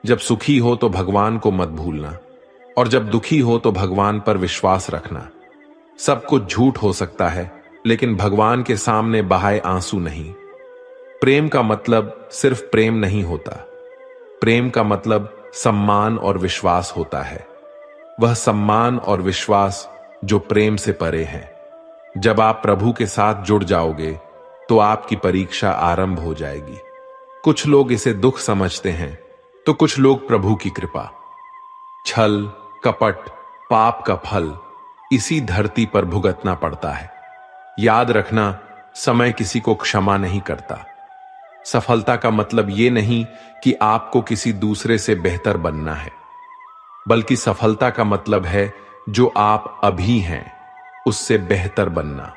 जब सुखी हो तो भगवान को मत भूलना, और जब दुखी हो तो भगवान पर विश्वास रखना। सब कुछ झूठ हो सकता है, लेकिन भगवान के सामने बहाए आंसू नहीं। प्रेम का मतलब सिर्फ प्रेम नहीं होता। प्रेम का मतलब सम्मान और विश्वास होता है। वह सम्मान और विश्वास जो प्रेम से परे है। जब आप प्रभु के साथ जुड़ जाओगे तो आपकी परीक्षा आरंभ हो जाएगी। कुछ लोग इसे दुख समझते हैं तो कुछ लोग प्रभु की कृपा। छल, कपट, पाप का फल इसी धरती पर भुगतना पड़ता है। याद रखना, समय किसी को क्षमा नहीं करता। सफलता का मतलब यह नहीं कि आपको किसी दूसरे से बेहतर बनना है, बल्कि सफलता का मतलब है जो आप अभी हैं उससे बेहतर बनना।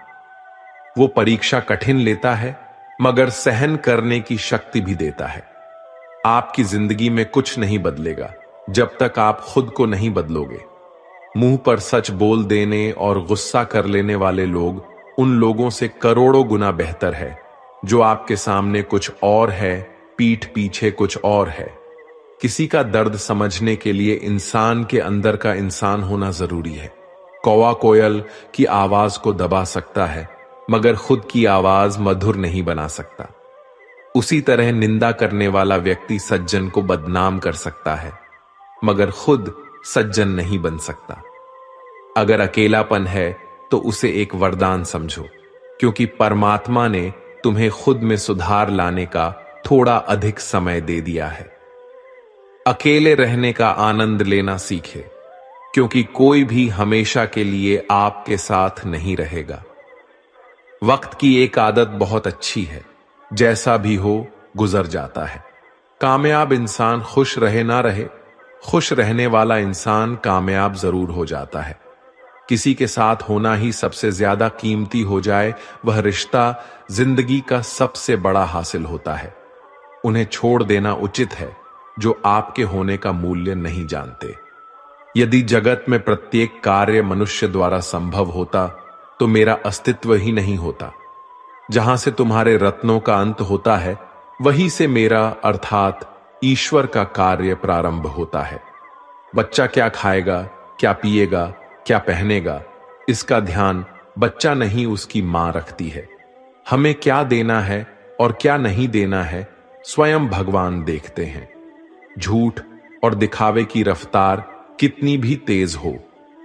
वो परीक्षा कठिन लेता है, मगर सहन करने की शक्ति भी देता है। आपकी जिंदगी में कुछ नहीं बदलेगा जब तक आप खुद को नहीं बदलोगे। मुंह पर सच बोल देने और गुस्सा कर लेने वाले लोग उन लोगों से करोड़ों गुना बेहतर है जो आपके सामने कुछ और है, पीठ पीछे कुछ और है। किसी का दर्द समझने के लिए इंसान के अंदर का इंसान होना जरूरी है। कौवा कोयल की आवाज को दबा सकता है, मगर खुद की आवाज मधुर नहीं बना सकता। उसी तरह निंदा करने वाला व्यक्ति सज्जन को बदनाम कर सकता है, मगर खुद सज्जन नहीं बन सकता। अगर अकेलापन है तो उसे एक वरदान समझो, क्योंकि परमात्मा ने तुम्हें खुद में सुधार लाने का थोड़ा अधिक समय दे दिया है। अकेले रहने का आनंद लेना सीखे, क्योंकि कोई भी हमेशा के लिए आपके साथ नहीं रहेगा। वक्त की एक आदत बहुत अच्छी है, जैसा भी हो गुजर जाता है। कामयाब इंसान खुश रहे ना रहे, खुश रहने वाला इंसान कामयाब जरूर हो जाता है। किसी के साथ होना ही सबसे ज्यादा कीमती हो जाए, वह रिश्ता जिंदगी का सबसे बड़ा हासिल होता है। उन्हें छोड़ देना उचित है जो आपके होने का मूल्य नहीं जानते। यदि जगत में प्रत्येक कार्य मनुष्य द्वारा संभव होता तो मेरा अस्तित्व ही नहीं होता। जहां से तुम्हारे रत्नों का अंत होता है, वहीं से मेरा अर्थात ईश्वर का कार्य प्रारंभ होता है। बच्चा क्या खाएगा, क्या पिएगा, क्या पहनेगा, इसका ध्यान बच्चा नहीं उसकी मां रखती है। हमें क्या देना है और क्या नहीं देना है स्वयं भगवान देखते हैं। झूठ और दिखावे की रफ्तार कितनी भी तेज हो,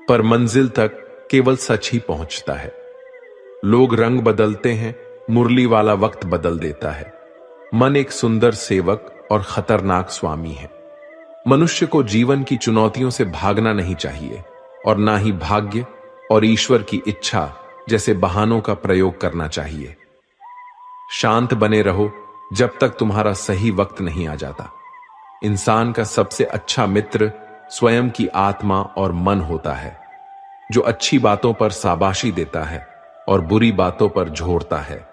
पर मंजिल तक केवल सच ही पहुंचता है। लोग रंग बदलते हैं, मुरली वाला वक्त बदल देता है। मन एक सुंदर सेवक और खतरनाक स्वामी है। मनुष्य को जीवन की चुनौतियों से भागना नहीं चाहिए, और ना ही भाग्य और ईश्वर की इच्छा जैसे बहानों का प्रयोग करना चाहिए। शांत बने रहो जब तक तुम्हारा सही वक्त नहीं आ जाता। इंसान का सबसे अच्छा मित्र स्वयं की आत्मा और मन होता है, जो अच्छी बातों पर शाबाशी देता है और बुरी बातों पर झोरता है।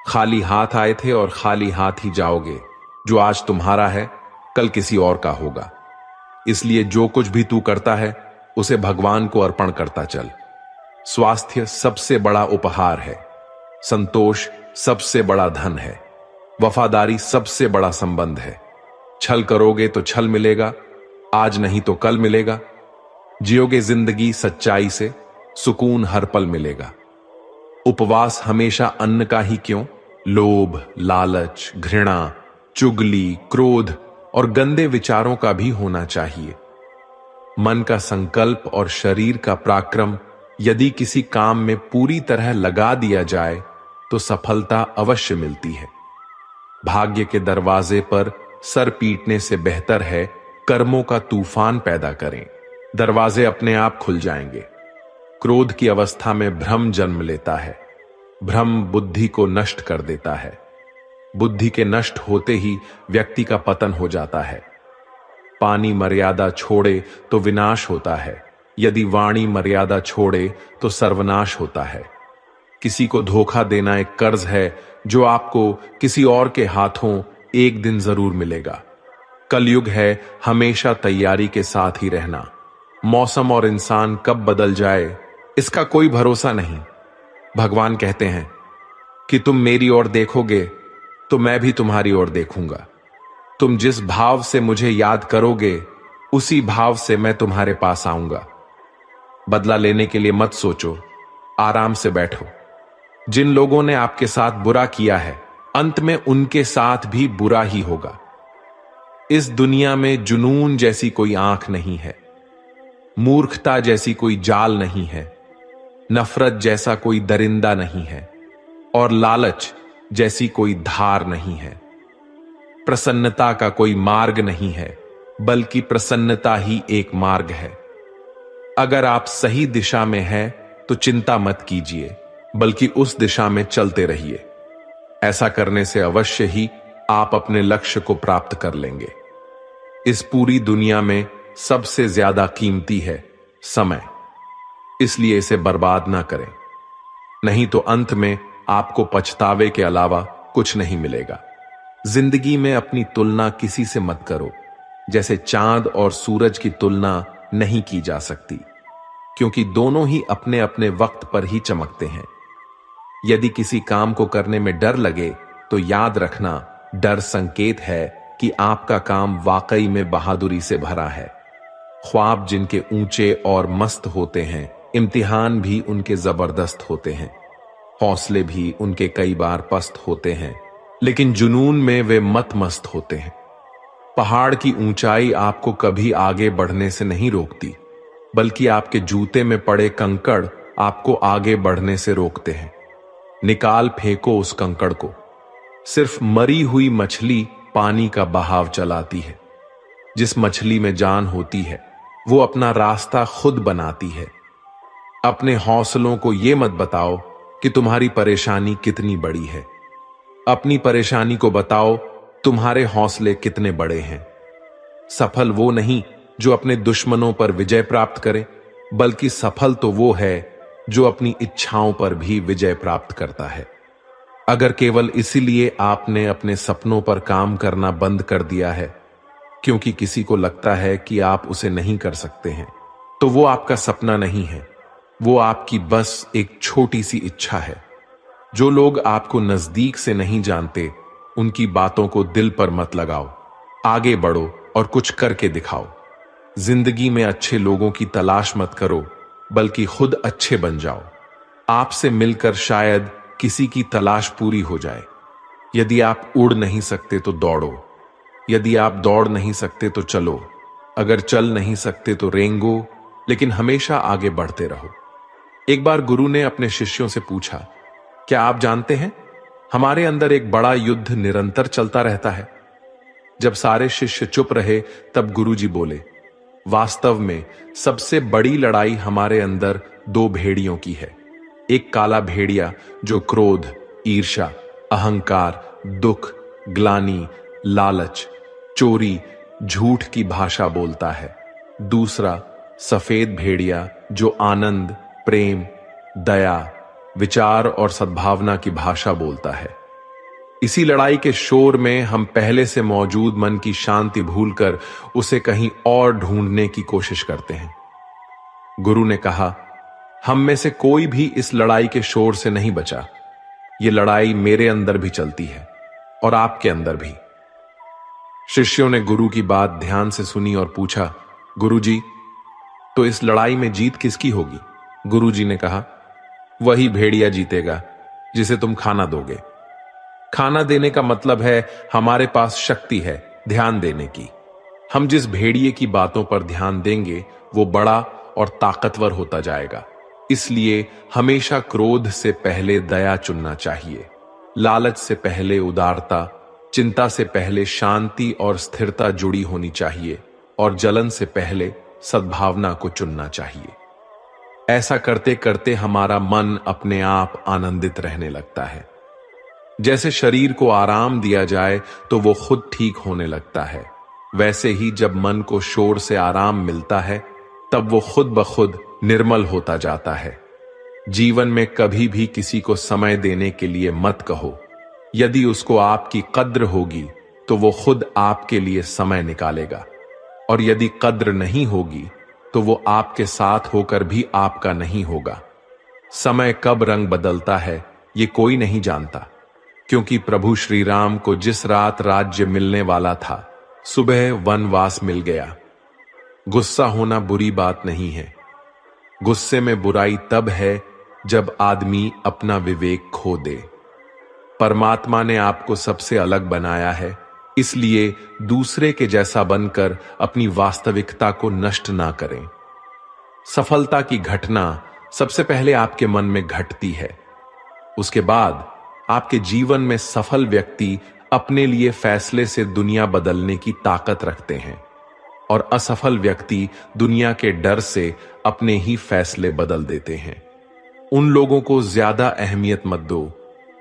खाली हाथ आए थे और खाली हाथ ही जाओगे। जो आज तुम्हारा है कल किसी और का होगा। इसलिए जो कुछ भी तू करता है उसे भगवान को अर्पण करता चल। स्वास्थ्य सबसे बड़ा उपहार है, संतोष सबसे बड़ा धन है, वफादारी सबसे बड़ा संबंध है। छल करोगे तो छल मिलेगा, आज नहीं तो कल मिलेगा। जियोगे जिंदगी सच्चाई से, सुकून हर पल मिलेगा। उपवास हमेशा अन्न का ही क्यों, लोभ, लालच, घृणा, चुगली, क्रोध और गंदे विचारों का भी होना चाहिए। मन का संकल्प और शरीर का पराक्रम यदि किसी काम में पूरी तरह लगा दिया जाए तो सफलता अवश्य मिलती है। भाग्य के दरवाजे पर सर पीटने से बेहतर है कर्मों का तूफान पैदा करें। दरवाजे अपने आप खुल जाएंगे। क्रोध की अवस्था में भ्रम जन्म लेता है। भ्रम बुद्धि को नष्ट कर देता है। बुद्धि के नष्ट होते ही व्यक्ति का पतन हो जाता है। पानी मर्यादा छोड़े तो विनाश होता है, यदि वाणी मर्यादा छोड़े तो सर्वनाश होता है। किसी को धोखा देना एक कर्ज है जो आपको किसी और के हाथों एक दिन जरूर मिलेगा। कलयुग है हमेशा तैयारी के साथ ही रहना। मौसम और इंसान कब बदल जाए इसका कोई भरोसा नहीं। भगवान कहते हैं कि तुम मेरी ओर देखोगे तो मैं भी तुम्हारी ओर देखूंगा। तुम जिस भाव से मुझे याद करोगे उसी भाव से मैं तुम्हारे पास आऊंगा। बदला लेने के लिए मत सोचो, आराम से बैठो। जिन लोगों ने आपके साथ बुरा किया है, अंत में उनके साथ भी बुरा ही होगा। इस दुनिया में जुनून जैसी कोई आंख नहीं है, मूर्खता जैसी कोई जाल नहीं है, नफरत जैसा कोई दरिंदा नहीं है, और लालच जैसी कोई धार नहीं है। प्रसन्नता का कोई मार्ग नहीं है, बल्कि प्रसन्नता ही एक मार्ग है। अगर आप सही दिशा में हैं तो चिंता मत कीजिए, बल्कि उस दिशा में चलते रहिए। ऐसा करने से अवश्य ही आप अपने लक्ष्य को प्राप्त कर लेंगे। इस पूरी दुनिया में सबसे ज्यादा कीमती है समय, इसलिए इसे बर्बाद ना करें, नहीं तो अंत में आपको पछतावे के अलावा कुछ नहीं मिलेगा। जिंदगी में अपनी तुलना किसी से मत करो, जैसे चांद और सूरज की तुलना नहीं की जा सकती, क्योंकि दोनों ही अपने अपने वक्त पर ही चमकते हैं। यदि किसी काम को करने में डर लगे तो याद रखना, डर संकेत है कि आपका काम वाकई में बहादुरी से भरा है। ख्वाब जिनके ऊंचे और मस्त होते हैं, इम्तिहान भी उनके जबरदस्त होते हैं, हौसले भी उनके कई बार पस्त होते हैं, लेकिन जुनून में वे मत मस्त होते हैं। पहाड़ की ऊंचाई आपको कभी आगे बढ़ने से नहीं रोकती, बल्कि आपके जूते में पड़े कंकड़ आपको आगे बढ़ने से रोकते हैं। निकाल फेंको उस कंकड़ को। सिर्फ मरी हुई मछली पानी का बहाव चलाती है। जिस मछली में जान होती है वो अपना रास्ता खुद बनाती है। अपने हौसलों को यह मत बताओ कि तुम्हारी परेशानी कितनी बड़ी है, अपनी परेशानी को बताओ तुम्हारे हौसले कितने बड़े हैं। सफल वो नहीं जो अपने दुश्मनों पर विजय प्राप्त करे, बल्कि सफल तो वो है जो अपनी इच्छाओं पर भी विजय प्राप्त करता है। अगर केवल इसीलिए आपने अपने सपनों पर काम करना बंद कर दिया है क्योंकि किसी को लगता है कि आप उसे नहीं कर सकते हैं, तो वो आपका सपना नहीं है, वो आपकी बस एक छोटी सी इच्छा है। जो लोग आपको नजदीक से नहीं जानते, उनकी बातों को दिल पर मत लगाओ। आगे बढ़ो और कुछ करके दिखाओ। जिंदगी में अच्छे लोगों की तलाश मत करो, बल्कि खुद अच्छे बन जाओ। आपसे मिलकर शायद किसी की तलाश पूरी हो जाए। यदि आप उड़ नहीं सकते तो दौड़ो, यदि आप दौड़ नहीं सकते तो चलो, अगर चल नहीं सकते तो रेंगो, लेकिन हमेशा आगे बढ़ते रहो। एक बार गुरु ने अपने शिष्यों से पूछा, क्या आप जानते हैं हमारे अंदर एक बड़ा युद्ध निरंतर चलता रहता है? जब सारे शिष्य चुप रहे तब गुरुजी बोले, वास्तव में सबसे बड़ी लड़ाई हमारे अंदर दो भेड़ियों की है। एक काला भेड़िया जो क्रोध, ईर्ष्या, अहंकार, दुख, ग्लानि, लालच, चोरी, झूठ की भाषा बोलता है। दूसरा सफेद भेड़िया जो आनंद, प्रेम, दया, विचार और सद्भावना की भाषा बोलता है। इसी लड़ाई के शोर में हम पहले से मौजूद मन की शांति भूलकर उसे कहीं और ढूंढने की कोशिश करते हैं। गुरु ने कहा, हम में से कोई भी इस लड़ाई के शोर से नहीं बचा। ये लड़ाई मेरे अंदर भी चलती है और आपके अंदर भी। शिष्यों ने गुरु की बात ध्यान से सुनी और पूछा, गुरुजी, तो इस लड़ाई में जीत किसकी होगी? गुरुजी ने कहा, वही भेड़िया जीतेगा जिसे तुम खाना दोगे। खाना देने का मतलब है हमारे पास शक्ति है ध्यान देने की। हम जिस भेड़िए की बातों पर ध्यान देंगे वो बड़ा और ताकतवर होता जाएगा। इसलिए हमेशा क्रोध से पहले दया चुनना चाहिए, लालच से पहले उदारता, चिंता से पहले शांति और स्थिरता जुड़ी होनी चाहिए, और जलन से पहले सद्भावना को चुनना चाहिए। ऐसा करते करते हमारा मन अपने आप आनंदित रहने लगता है। जैसे शरीर को आराम दिया जाए तो वो खुद ठीक होने लगता है, वैसे ही जब मन को शोर से आराम मिलता है तब वो खुद ब खुद निर्मल होता जाता है। जीवन में कभी भी किसी को समय देने के लिए मत कहो। यदि उसको आपकी कद्र होगी तो वो खुद आपके लिए समय निकालेगा, और यदि कद्र नहीं होगी तो वो आपके साथ होकर भी आपका नहीं होगा। समय कब रंग बदलता है ये कोई नहीं जानता, क्योंकि प्रभु श्री राम को जिस रात राज्य मिलने वाला था सुबह वनवास मिल गया। गुस्सा होना बुरी बात नहीं है। गुस्से में बुराई तब है जब आदमी अपना विवेक खो दे। परमात्मा ने आपको सबसे अलग बनाया है, इसलिए दूसरे के जैसा बनकर अपनी वास्तविकता को नष्ट ना करें। सफलता की घटना सबसे पहले आपके मन में घटती है। उसके बाद आपके जीवन में सफल व्यक्ति अपने लिए फैसले से दुनिया बदलने की ताकत रखते हैं और असफल व्यक्ति दुनिया के डर से अपने ही फैसले बदल देते हैं। उन लोगों को ज्यादा अहमियत मत दो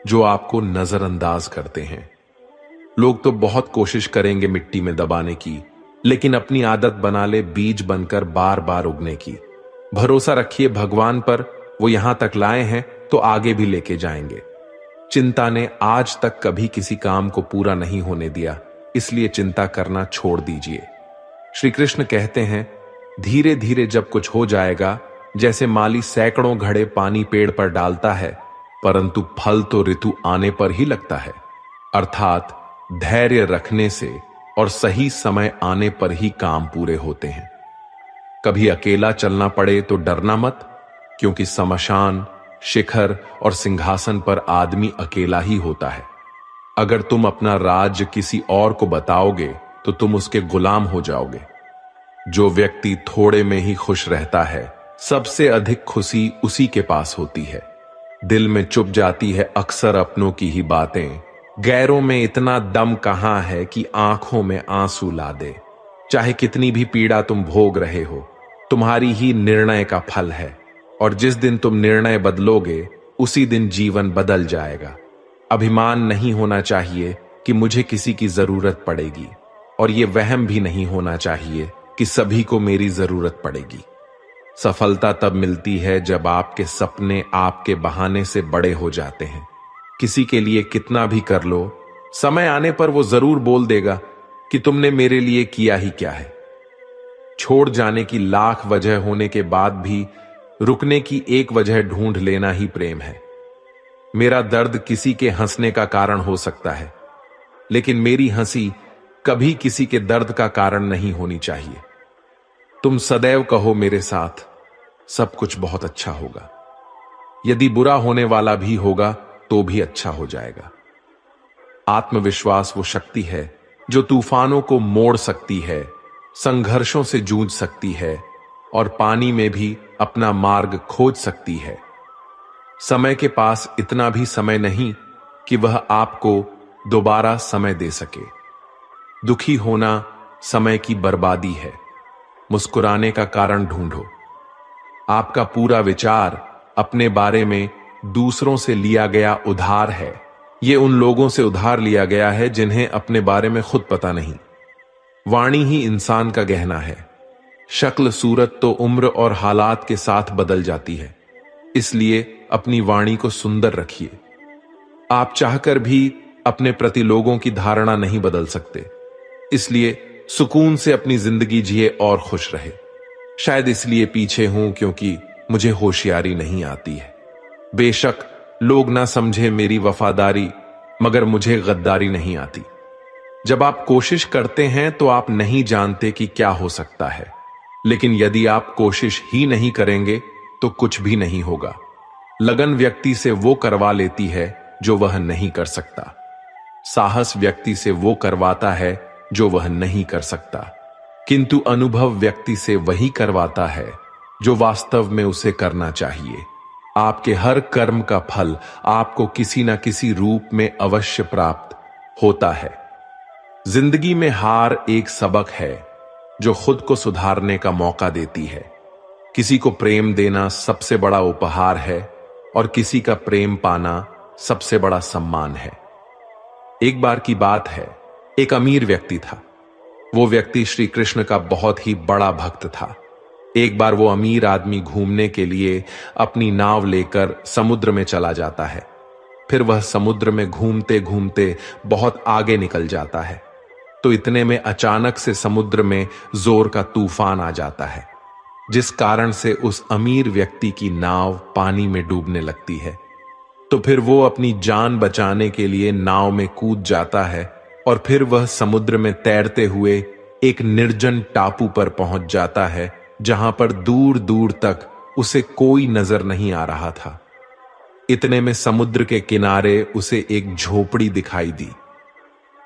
जो आपको नजरअंदाज करते हैं। लोग तो बहुत कोशिश करेंगे मिट्टी में दबाने की, लेकिन अपनी आदत बना ले बीज बनकर बार बार उगने की। भरोसा रखिए भगवान पर, वो यहां तक लाए हैं तो आगे भी लेके जाएंगे। चिंता ने आज तक कभी किसी काम को पूरा नहीं होने दिया, इसलिए चिंता करना छोड़ दीजिए। श्री कृष्ण कहते हैं, धीरे धीरे जब कुछ हो जाएगा, जैसे माली सैकड़ों घड़े पानी पेड़ पर डालता है, परंतु फल तो ऋतु आने पर ही लगता है। अर्थात धैर्य रखने से और सही समय आने पर ही काम पूरे होते हैं। कभी अकेला चलना पड़े तो डरना मत, क्योंकि शमशान, शिखर और सिंहासन पर आदमी अकेला ही होता है। अगर तुम अपना राज्य किसी और को बताओगे तो तुम उसके गुलाम हो जाओगे। जो व्यक्ति थोड़े में ही खुश रहता है, सबसे अधिक खुशी उसी के पास होती है। दिल में चुप जाती है अक्सर अपनों की ही बातें। गैरों में इतना दम कहां है कि आंखों में आंसू ला दे। चाहे कितनी भी पीड़ा तुम भोग रहे हो, तुम्हारी ही निर्णय का फल है, और जिस दिन तुम निर्णय बदलोगे उसी दिन जीवन बदल जाएगा। अभिमान नहीं होना चाहिए कि मुझे किसी की जरूरत पड़ेगी, और यह वहम भी नहीं होना चाहिए कि सभी को मेरी जरूरत पड़ेगी। सफलता तब मिलती है जब आपके सपने आपके बहाने से बड़े हो जाते हैं। किसी के लिए कितना भी कर लो, समय आने पर वो जरूर बोल देगा कि तुमने मेरे लिए किया ही क्या है। छोड़ जाने की लाख वजह होने के बाद भी रुकने की एक वजह ढूंढ लेना ही प्रेम है। मेरा दर्द किसी के हंसने का कारण हो सकता है, लेकिन मेरी हंसी कभी किसी के दर्द का कारण नहीं होनी चाहिए। तुम सदैव कहो मेरे साथ, सब कुछ बहुत अच्छा होगा। यदि बुरा होने वाला भी होगा तो भी अच्छा हो जाएगा। आत्मविश्वास वो शक्ति है जो तूफानों को मोड़ सकती है, संघर्षों से जूझ सकती है और पानी में भी अपना मार्ग खोज सकती है। समय के पास इतना भी समय नहीं कि वह आपको दोबारा समय दे सके। दुखी होना समय की बर्बादी है। मुस्कुराने का कारण ढूंढो। आपका पूरा विचार अपने बारे में दूसरों से लिया गया उधार है। यह उन लोगों से उधार लिया गया है जिन्हें अपने बारे में खुद पता नहीं। वाणी ही इंसान का गहना है। शक्ल सूरत तो उम्र और हालात के साथ बदल जाती है, इसलिए अपनी वाणी को सुंदर रखिए। आप चाहकर भी अपने प्रति लोगों की धारणा नहीं बदल सकते, इसलिए सुकून से अपनी जिंदगी जिए और खुश रहे। शायद इसलिए पीछे हूं क्योंकि मुझे होशियारी नहीं आती है। बेशक लोग ना समझे मेरी वफादारी, मगर मुझे गद्दारी नहीं आती। जब आप कोशिश करते हैं तो आप नहीं जानते कि क्या हो सकता है, लेकिन यदि आप कोशिश ही नहीं करेंगे तो कुछ भी नहीं होगा। लगन व्यक्ति से वो करवा लेती है जो वह नहीं कर सकता। साहस व्यक्ति से वो करवाता है जो वह नहीं कर सकता, किंतु अनुभव व्यक्ति से वही करवाता है जो वास्तव में उसे करना चाहिए। आपके हर कर्म का फल आपको किसी न किसी रूप में अवश्य प्राप्त होता है। जिंदगी में हार एक सबक है जो खुद को सुधारने का मौका देती है। किसी को प्रेम देना सबसे बड़ा उपहार है और किसी का प्रेम पाना सबसे बड़ा सम्मान है। एक बार की बात है, एक अमीर व्यक्ति था। वो व्यक्ति श्री कृष्ण का बहुत ही बड़ा भक्त था। एक बार वो अमीर आदमी घूमने के लिए अपनी नाव लेकर समुद्र में चला जाता है। फिर वह समुद्र में घूमते घूमते बहुत आगे निकल जाता है, तो इतने में अचानक से समुद्र में जोर का तूफान आ जाता है, जिस कारण से उस अमीर व्यक्ति की नाव पानी में डूबने लगती है। तो फिर वो अपनी जान बचाने के लिए नाव में कूद जाता है, और फिर वह समुद्र में तैरते हुए एक निर्जन टापू पर पहुंच जाता है, जहां पर दूर दूर तक उसे कोई नजर नहीं आ रहा था। इतने में समुद्र के किनारे उसे एक झोपड़ी दिखाई दी।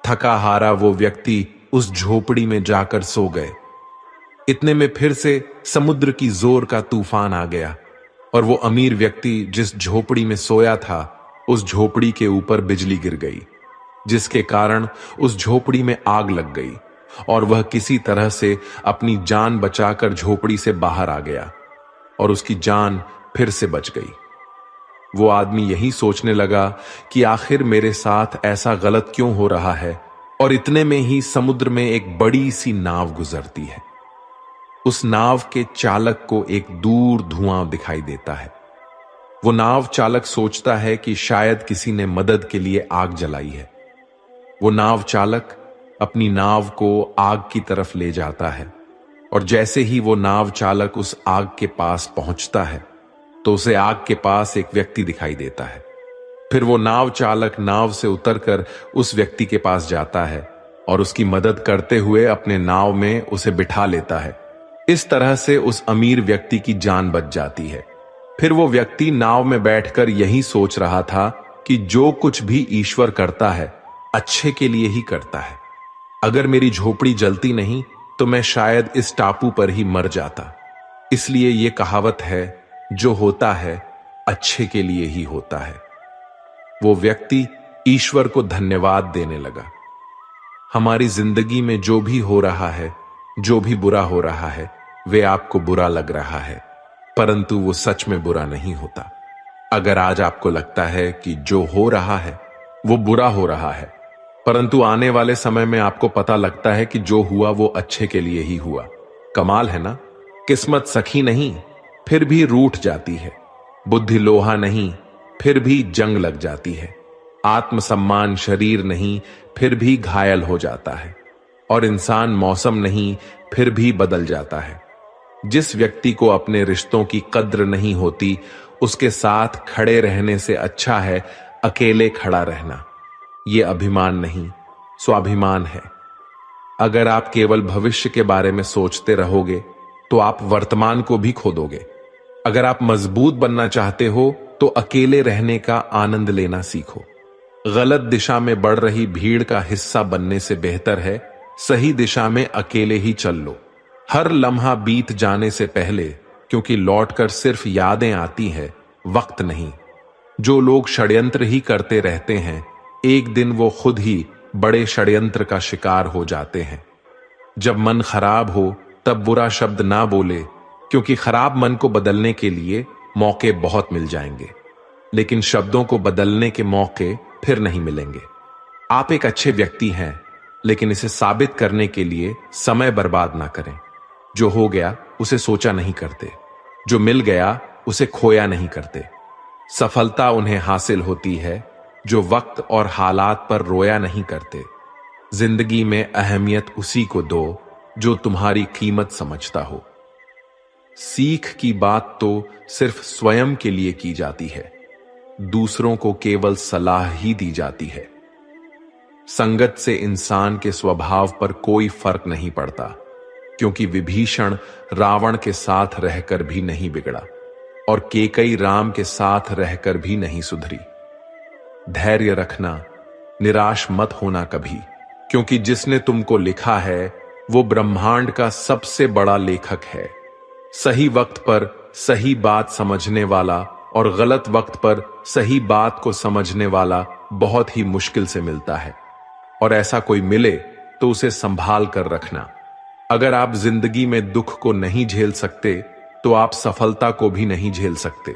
थका हारा वो व्यक्ति उस झोपड़ी में जाकर सो गए। इतने में फिर से समुद्र की जोर का तूफान आ गया और वो अमीर व्यक्ति जिस झोपड़ी में सोया था, उस झोपड़ी के ऊपर बिजली गिर गई, जिसके कारण उस झोपड़ी में आग लग गई और वह किसी तरह से अपनी जान बचाकर झोपड़ी से बाहर आ गया और उसकी जान फिर से बच गई। वो आदमी यही सोचने लगा कि आखिर मेरे साथ ऐसा गलत क्यों हो रहा है, और इतने में ही समुद्र में एक बड़ी सी नाव गुजरती है। उस नाव के चालक को एक दूर धुआं दिखाई देता है। वो नाव चालक सोचता है कि शायद किसी ने मदद के लिए आग जलाई है। वो नाव चालक अपनी नाव को आग की तरफ ले जाता है और जैसे ही वो नाव चालक उस आग के पास पहुंचता है तो उसे आग के पास एक व्यक्ति दिखाई देता है। फिर वो नाव चालक नाव से उतरकर उस व्यक्ति के पास जाता है और उसकी मदद करते हुए अपने नाव में उसे बिठा लेता है। इस तरह से उस अमीर व्यक्ति की जान बच जाती है। फिर वो व्यक्ति नाव में बैठकर यही सोच रहा था कि जो कुछ भी ईश्वर करता है अच्छे के लिए ही करता है। अगर मेरी झोपड़ी जलती नहीं तो मैं शायद इस टापू पर ही मर जाता। इसलिए ये कहावत है, जो होता है अच्छे के लिए ही होता है। वो व्यक्ति ईश्वर को धन्यवाद देने लगा। हमारी जिंदगी में जो भी हो रहा है, जो भी बुरा हो रहा है, वे आपको बुरा लग रहा है, परंतु वो सच में बुरा नहीं होता। अगर आज आपको लगता है कि जो हो रहा है वो बुरा हो रहा है, परंतु आने वाले समय में आपको पता लगता है कि जो हुआ वो अच्छे के लिए ही हुआ। कमाल है ना। किस्मत सखी नहीं फिर भी रूठ जाती है, बुद्धि लोहा नहीं फिर भी जंग लग जाती है, आत्मसम्मान शरीर नहीं फिर भी घायल हो जाता है, और इंसान मौसम नहीं फिर भी बदल जाता है। जिस व्यक्ति को अपने रिश्तों की कद्र नहीं होती, उसके साथ खड़े रहने से अच्छा है अकेले खड़ा रहना। यह अभिमान नहीं, स्वाभिमान है। अगर आप केवल भविष्य के बारे में सोचते रहोगे तो आप वर्तमान को भी खो दोगे। अगर आप मजबूत बनना चाहते हो तो अकेले रहने का आनंद लेना सीखो। गलत दिशा में बढ़ रही भीड़ का हिस्सा बनने से बेहतर है सही दिशा में अकेले ही चल लो। हर लम्हा बीत जाने से पहले, क्योंकि लौटकर सिर्फ यादें आती हैं, वक्त नहीं। जो लोग षड्यंत्र ही करते रहते हैं, एक दिन वो खुद ही बड़े षड्यंत्र का शिकार हो जाते हैं। जब मन खराब हो तब बुरा शब्द ना बोले, क्योंकि खराब मन को बदलने के लिए मौके बहुत मिल जाएंगे, लेकिन शब्दों को बदलने के मौके फिर नहीं मिलेंगे। आप एक अच्छे व्यक्ति हैं, लेकिन इसे साबित करने के लिए समय बर्बाद ना करें। जो हो गया उसे सोचा नहीं करते, जो मिल गया उसे खोया नहीं करते। सफलता उन्हें हासिल होती है जो वक्त और हालात पर रोया नहीं करते। जिंदगी में अहमियत उसी को दो जो तुम्हारी कीमत समझता हो। सीख की बात तो सिर्फ स्वयं के लिए की जाती है, दूसरों को केवल सलाह ही दी जाती है। संगत से इंसान के स्वभाव पर कोई फर्क नहीं पड़ता, क्योंकि विभीषण रावण के साथ रहकर भी नहीं बिगड़ा और केकई राम के साथ रहकर भी नहीं सुधरी। धैर्य रखना, निराश मत होना कभी, क्योंकि जिसने तुमको लिखा है वो ब्रह्मांड का सबसे बड़ा लेखक है। सही वक्त पर सही बात समझने वाला और गलत वक्त पर सही बात को समझने वाला बहुत ही मुश्किल से मिलता है, और ऐसा कोई मिले तो उसे संभाल कर रखना। अगर आप जिंदगी में दुख को नहीं झेल सकते तो आप सफलता को भी नहीं झेल सकते।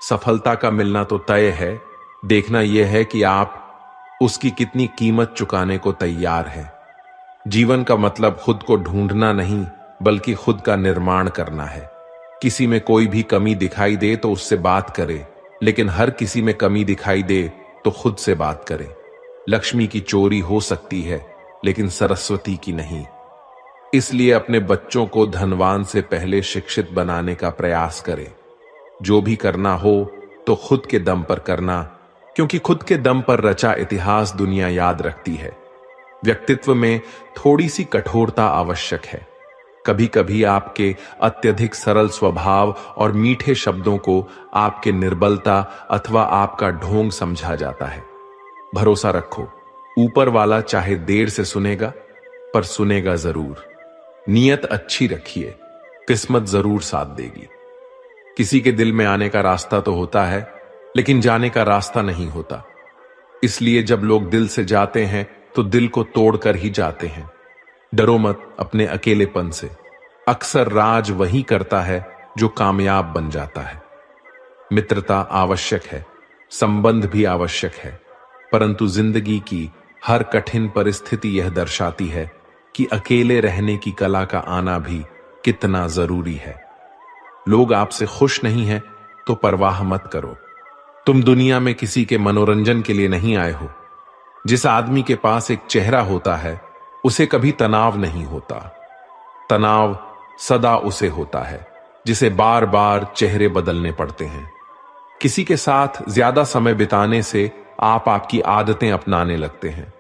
सफलता का मिलना तो तय है, देखना यह है कि आप उसकी कितनी कीमत चुकाने को तैयार हैं। जीवन का मतलब खुद को ढूंढना नहीं, बल्कि खुद का निर्माण करना है। किसी में कोई भी कमी दिखाई दे तो उससे बात करें, लेकिन हर किसी में कमी दिखाई दे तो खुद से बात करें। लक्ष्मी की चोरी हो सकती है, लेकिन सरस्वती की नहीं। इसलिए अपने बच्चों को धनवान से पहले शिक्षित बनाने का प्रयास करें। जो भी करना हो तो खुद के दम पर करना, क्योंकि खुद के दम पर रचा इतिहास दुनिया याद रखती है। व्यक्तित्व में थोड़ी सी कठोरता आवश्यक है। कभी कभी आपके अत्यधिक सरल स्वभाव और मीठे शब्दों को आपके निर्बलता अथवा आपका ढोंग समझा जाता है। भरोसा रखो, ऊपर वाला चाहे देर से सुनेगा, पर सुनेगा जरूर। नियत अच्छी रखिए, किस्मत जरूर साथ देगी। किसी के दिल में आने का रास्ता तो होता है, लेकिन जाने का रास्ता नहीं होता। इसलिए जब लोग दिल से जाते हैं तो दिल को तोड़कर ही जाते हैं। डरो मत अपने अकेलेपन से। अक्सर राज वही करता है जो कामयाब बन जाता है। मित्रता आवश्यक है, संबंध भी आवश्यक है, परंतु जिंदगी की हर कठिन परिस्थिति यह दर्शाती है कि अकेले रहने की कला का आना भी कितना जरूरी है। लोग आपसे खुश नहीं हैं तो परवाह मत करो। तुम दुनिया में किसी के मनोरंजन के लिए नहीं आए हो। जिस आदमी के पास एक चेहरा होता है उसे कभी तनाव नहीं होता। तनाव सदा उसे होता है जिसे बार बार चेहरे बदलने पड़ते हैं। किसी के साथ ज्यादा समय बिताने से आप आपकी आदतें अपनाने लगते हैं।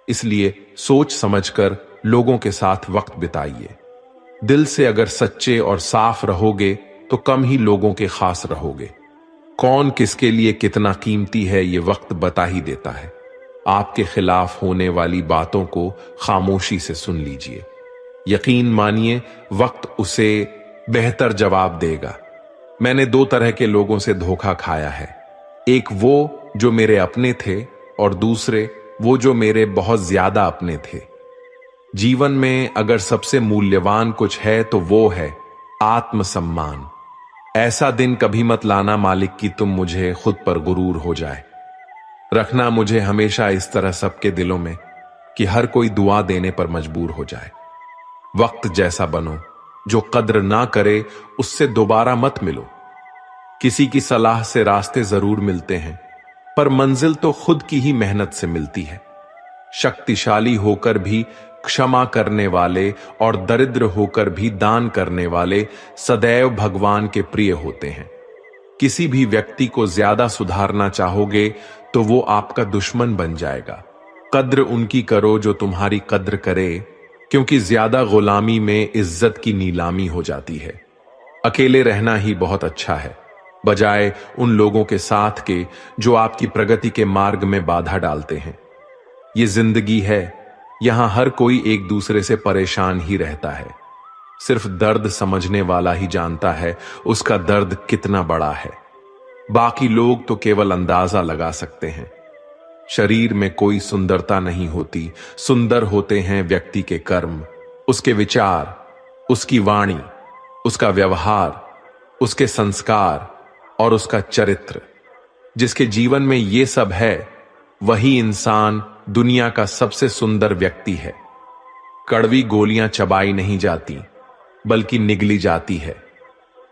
इसलिए सोच समझकर लोगों के साथ वक्त बिताइए। दिल से अगर सच्चे और साफ रहोगे तो कम ही लोगों के खास रहोगे। कौन किसके लिए कितना कीमती है ये वक्त बता ही देता है। आपके खिलाफ होने वाली बातों को खामोशी से सुन लीजिए। यकीन मानिए, वक्त उसे बेहतर जवाब देगा। मैंने दो तरह के लोगों से धोखा खाया है। एक वो जो मेरे अपने थे और दूसरे वो जो मेरे बहुत ज्यादा अपने थे। जीवन में अगर सबसे मूल्यवान कुछ है तो वो है आत्मसम्मान। ऐसा दिन कभी मत लाना मालिक कि तुम मुझे खुद पर गुरूर हो जाए। रखना मुझे हमेशा इस तरह सबके दिलों में कि हर कोई दुआ देने पर मजबूर हो जाए। वक्त जैसा बनो, जो कद्र ना करे उससे दोबारा मत मिलो। किसी की सलाह से रास्ते जरूर मिलते हैं, पर मंजिल तो खुद की ही मेहनत से मिलती है। शक्तिशाली होकर भी क्षमा करने वाले और दरिद्र होकर भी दान करने वाले सदैव भगवान के प्रिय होते हैं। किसी भी व्यक्ति को ज्यादा सुधारना चाहोगे तो वो आपका दुश्मन बन जाएगा। कद्र उनकी करो जो तुम्हारी कद्र करे, क्योंकि ज्यादा गुलामी में इज्जत की नीलामी हो जाती है। अकेले रहना ही बहुत अच्छा है, बजाय उन लोगों के साथ के जो आपकी प्रगति के मार्ग में बाधा डालते हैं। ये जिंदगी है, यहां हर कोई एक दूसरे से परेशान ही रहता है। सिर्फ दर्द समझने वाला ही जानता है उसका दर्द कितना बड़ा है। बाकी लोग तो केवल अंदाजा लगा सकते हैं। शरीर में कोई सुंदरता नहीं होती, सुंदर होते हैं व्यक्ति के कर्म, उसके विचार, उसकी वाणी, उसका व्यवहार, उसके संस्कार और उसका चरित्र। जिसके जीवन में ये सब है वही इंसान दुनिया का सबसे सुंदर व्यक्ति है। कड़वी गोलियां चबाई नहीं जाती बल्कि निगली जाती है।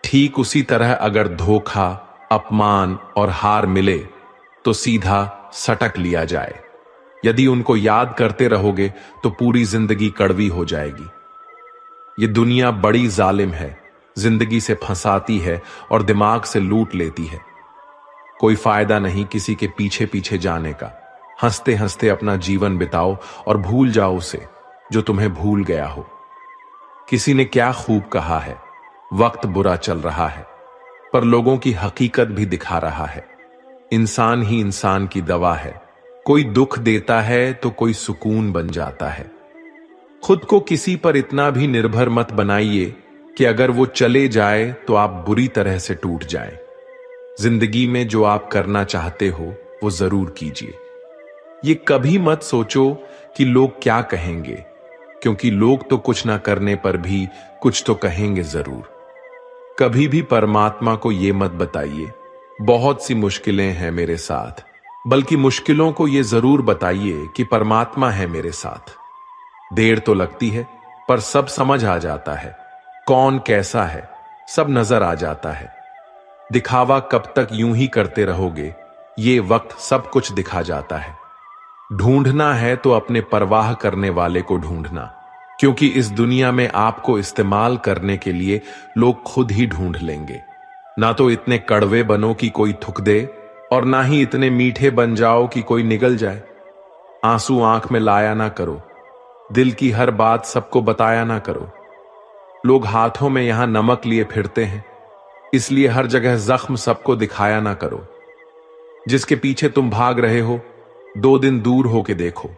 ठीक उसी तरह अगर धोखा, अपमान और हार मिले तो सीधा सटक लिया जाए। यदि उनको याद करते रहोगे तो पूरी जिंदगी कड़वी हो जाएगी। ये दुनिया बड़ी जालिम है, जिंदगी से फंसाती है और दिमाग से लूट लेती है। कोई फायदा नहीं किसी के पीछे पीछे जाने का। हंसते हंसते अपना जीवन बिताओ और भूल जाओ उसे जो तुम्हें भूल गया हो। किसी ने क्या खूब कहा है, वक्त बुरा चल रहा है पर लोगों की हकीकत भी दिखा रहा है। इंसान ही इंसान की दवा है। कोई दुख देता है तो कोई सुकून बन जाता है। खुद को किसी पर इतना भी निर्भर मत बनाइए कि अगर वो चले जाए तो आप बुरी तरह से टूट जाएं। जिंदगी में जो आप करना चाहते हो वो जरूर कीजिए। ये कभी मत सोचो कि लोग क्या कहेंगे, क्योंकि लोग तो कुछ ना करने पर भी कुछ तो कहेंगे जरूर। कभी भी परमात्मा को ये मत बताइए बहुत सी मुश्किलें हैं मेरे साथ, बल्कि मुश्किलों को ये जरूर बताइए कि परमात्मा है मेरे साथ। देर तो लगती है पर सब समझ आ जाता है। कौन कैसा है सब नजर आ जाता है। दिखावा कब तक यूं ही करते रहोगे, ये वक्त सब कुछ दिखा जाता है। ढूंढना है तो अपने परवाह करने वाले को ढूंढना, क्योंकि इस दुनिया में आपको इस्तेमाल करने के लिए लोग खुद ही ढूंढ लेंगे। ना तो इतने कड़वे बनो कि कोई थूक दे और ना ही इतने मीठे बन जाओ कि कोई निगल जाए। आंसू आंख में लाया ना करो, दिल की हर बात सबको बताया ना करो। लोग हाथों में यहां नमक लिए फिरते हैं, इसलिए हर जगह जख्म सबको दिखाया ना करो। जिसके पीछे तुम भाग रहे हो, 2 दिन दूर होके देखो।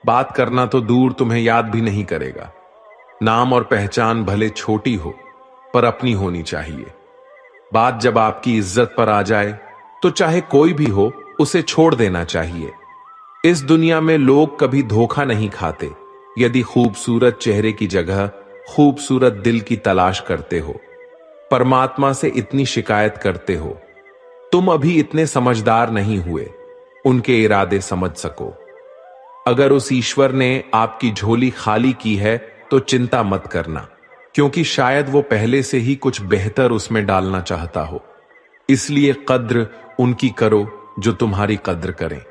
बात करना तो दूर, तुम्हें याद भी नहीं करेगा। नाम और पहचान भले छोटी हो, पर अपनी होनी चाहिए। बात जब आपकी इज्जत पर आ जाए, तो चाहे कोई भी हो, उसे छोड़ देना चाहिए। इस दुनिया में लोग कभी धोखा नहीं खाते। यदि खूबसूरत चेहरे की जगह खूबसूरत दिल की तलाश करते हो, परमात्मा से इतनी शिकायत करते हो, तुम अभी इतने समझदार नहीं हुए उनके इरादे समझ सको। अगर उस ईश्वर ने आपकी झोली खाली की है, तो चिंता मत करना, क्योंकि शायद वो पहले से ही कुछ बेहतर उसमें डालना चाहता हो। इसलिए कद्र उनकी करो जो तुम्हारी कद्र करें।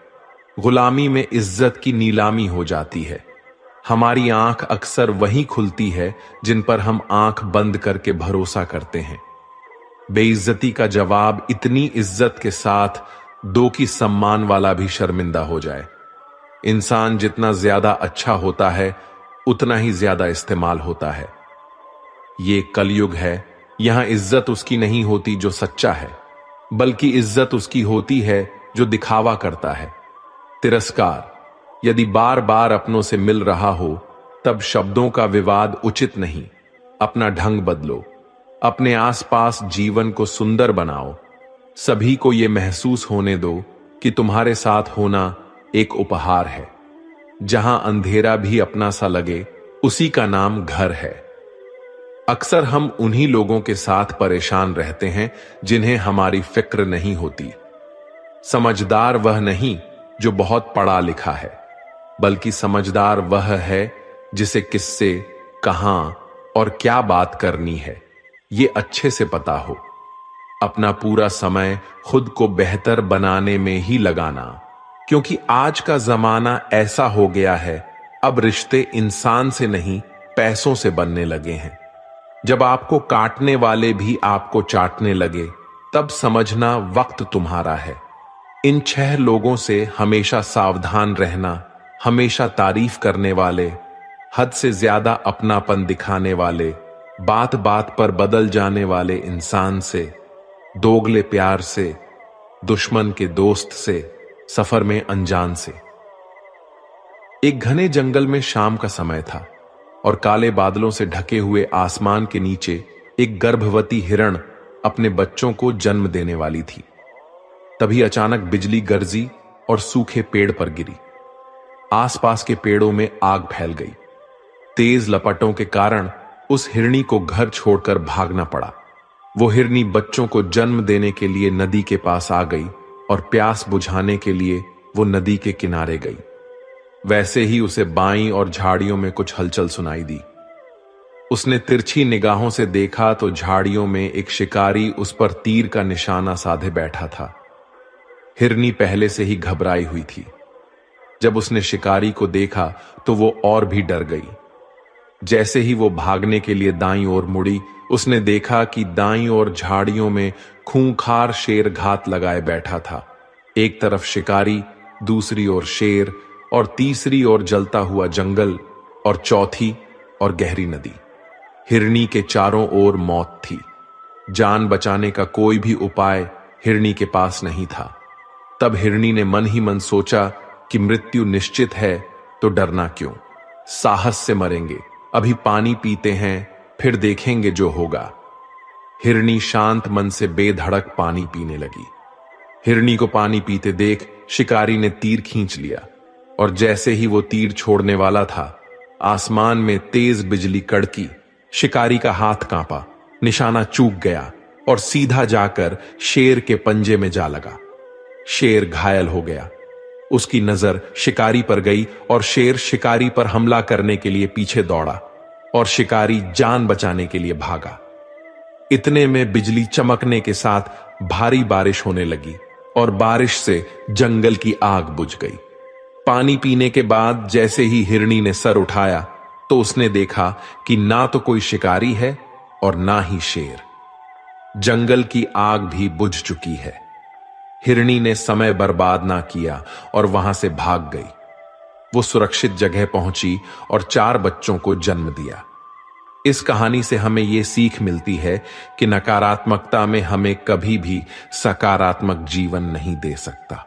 गुलामी में इज्जत की नीलामी हो जाती है। हमारी आंख अक्सर वहीं खुलती है जिन पर हम आंख बंद करके भरोसा करते हैं। बेइज्जती का जवाब इतनी इज्जत के साथ दो कि सम्मान वाला भी शर्मिंदा हो जाए। इंसान जितना ज्यादा अच्छा होता है, उतना ही ज्यादा इस्तेमाल होता है। ये कलयुग है। यहां इज्जत उसकी नहीं होती जो सच्चा है, बल्कि इज्जत उसकी होती है जो दिखावा करता है। तिरस्कार यदि बार बार अपनों से मिल रहा हो, तब शब्दों का विवाद उचित नहीं। अपना ढंग बदलो, अपने आसपास जीवन को सुंदर बनाओ। सभी को यह महसूस होने दो कि तुम्हारे साथ होना एक उपहार है। जहां अंधेरा भी अपना सा लगे, उसी का नाम घर है। अक्सर हम उन्हीं लोगों के साथ परेशान रहते हैं जिन्हें हमारी फिक्र नहीं होती। समझदार वह नहीं जो बहुत पढ़ा लिखा है, बल्कि समझदार वह है जिसे किससे, कहां और क्या बात करनी है, ये अच्छे से पता हो। अपना पूरा समय खुद को बेहतर बनाने में ही लगाना, क्योंकि आज का जमाना ऐसा हो गया है, अब रिश्ते इंसान से नहीं पैसों से बनने लगे हैं। जब आपको काटने वाले भी आपको चाटने लगे, तब समझना वक्त तुम्हारा है। इन 6 लोगों से हमेशा सावधान रहना। हमेशा तारीफ करने वाले, हद से ज्यादा अपनापन दिखाने वाले, बात बात पर बदल जाने वाले इंसान से, दोगले प्यार से, दुश्मन के दोस्त से, सफर में अनजान से। एक घने जंगल में शाम का समय था और काले बादलों से ढके हुए आसमान के नीचे एक गर्भवती हिरण अपने बच्चों को जन्म देने वाली थी। तभी अचानक बिजली गरजी और सूखे पेड़ पर गिरी। आसपास के पेड़ों में आग फैल गई। तेज लपटों के कारण उस हिरनी को घर छोड़कर भागना पड़ा। वो हिरनी बच्चों को जन्म देने के लिए नदी के पास आ गई और प्यास बुझाने के लिए वो नदी के किनारे गई। वैसे ही उसे बाईं और झाड़ियों में कुछ हलचल सुनाई दी। उसने तिरछी निगाहों से देखा तो झाड़ियों में एक शिकारी उस पर तीर का निशाना साधे बैठा था। हिरनी पहले से ही घबराई हुई थी। जब उसने शिकारी को देखा तो वो और भी डर गई। जैसे ही वो भागने के लिए दाईं ओर मुड़ी, उसने देखा कि दाईं ओर झाड़ियों में खूंखार शेर घात लगाए बैठा था। एक तरफ शिकारी, दूसरी ओर शेर, और तीसरी ओर जलता हुआ जंगल, और चौथी और गहरी नदी। हिरनी के चारों ओर मौत थी। जान बचाने का कोई भी उपाय हिरनी के पास नहीं था। तब हिरनी ने मन ही मन सोचा कि मृत्यु निश्चित है तो डरना क्यों, साहस से मरेंगे। अभी पानी पीते हैं, फिर देखेंगे जो होगा। हिरनी शांत मन से बेधड़क पानी पीने लगी। हिरनी को पानी पीते देख शिकारी ने तीर खींच लिया, और जैसे ही वो तीर छोड़ने वाला था, आसमान में तेज बिजली कड़की। शिकारी का हाथ कांपा, निशाना चूक गया और सीधा जाकर शेर के पंजे में जा लगा। शेर घायल हो गया। उसकी नजर शिकारी पर गई और शेर शिकारी पर हमला करने के लिए पीछे दौड़ा और शिकारी जान बचाने के लिए भागा। इतने में बिजली चमकने के साथ भारी बारिश होने लगी और बारिश से जंगल की आग बुझ गई। पानी पीने के बाद जैसे ही हिरनी ने सर उठाया तो उसने देखा कि ना तो कोई शिकारी है और ना ही शेर। जंगल की आग भी बुझ चुकी है। हिरनी ने समय बर्बाद ना किया और वहां से भाग गई। वो सुरक्षित जगह पहुंची और 4 बच्चों को जन्म दिया। इस कहानी से हमें यह सीख मिलती है कि नकारात्मकता में हमें कभी भी सकारात्मक जीवन नहीं दे सकता।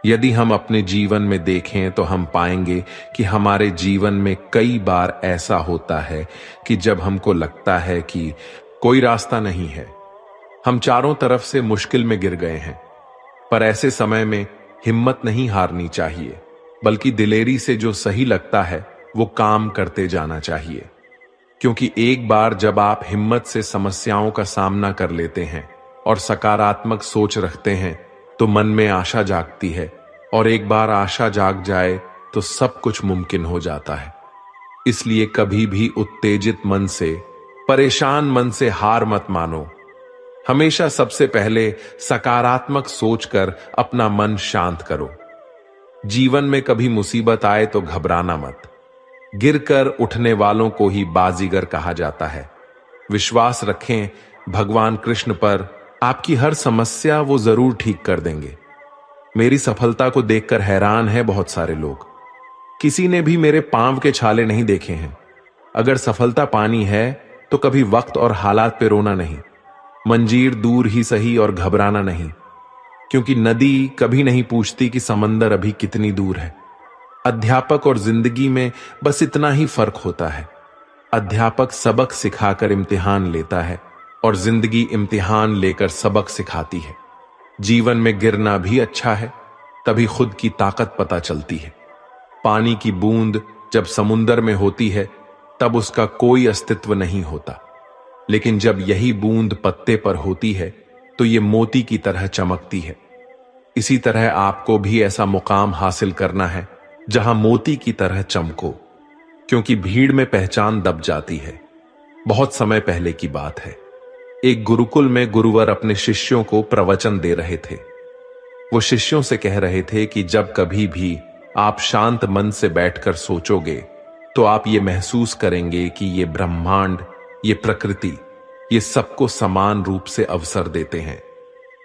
यदि हम अपने जीवन में देखें तो हम पाएंगे कि हमारे जीवन में कई बार ऐसा होता है कि जब हमको लगता है कि कोई रास्ता नहीं है, हम चारों तरफ से मुश्किल में गिर गए हैं, पर ऐसे समय में हिम्मत नहीं हारनी चाहिए, बल्कि दिलेरी से जो सही लगता है वो काम करते जाना चाहिए। क्योंकि एक बार जब आप हिम्मत से समस्याओं का सामना कर लेते हैं और सकारात्मक सोच रखते हैं तो मन में आशा जागती है, और एक बार आशा जाग जाए तो सब कुछ मुमकिन हो जाता है। इसलिए कभी भी उत्तेजित मन से, परेशान मन से हार मत मानो। हमेशा सबसे पहले सकारात्मक सोचकर अपना मन शांत करो। जीवन में कभी मुसीबत आए तो घबराना मत। गिरकर उठने वालों को ही बाजीगर कहा जाता है। विश्वास रखें भगवान कृष्ण पर, आपकी हर समस्या वो जरूर ठीक कर देंगे। मेरी सफलता को देखकर हैरान है बहुत सारे लोग। किसी ने भी मेरे पांव के छाले नहीं देखे हैं। अगर सफलता पानी है तो कभी वक्त और हालात पे रोना नहीं, मंजीर दूर ही सही और घबराना नहीं, क्योंकि नदी कभी नहीं पूछती कि समंदर अभी कितनी दूर है। अध्यापक और जिंदगी में बस इतना ही फर्क होता है। अध्यापक सबक सिखाकर इम्तिहान लेता है और जिंदगी इम्तिहान लेकर सबक सिखाती है। जीवन में गिरना भी अच्छा है, तभी खुद की ताकत पता चलती है। पानी की बूंद जब समुंदर में होती है तब उसका कोई अस्तित्व नहीं होता, लेकिन जब यही बूंद पत्ते पर होती है तो ये मोती की तरह चमकती है। इसी तरह आपको भी ऐसा मुकाम हासिल करना है जहां मोती की तरह चमको, क्योंकि भीड़ में पहचान दब जाती है। बहुत समय पहले की बात है। एक गुरुकुल में गुरुवर अपने शिष्यों को प्रवचन दे रहे थे। वो शिष्यों से कह रहे थे कि जब कभी भी आप शांत मन से बैठकर सोचोगे तो आप ये महसूस करेंगे कि ये ब्रह्मांड, ये प्रकृति, ये सबको समान रूप से अवसर देते हैं।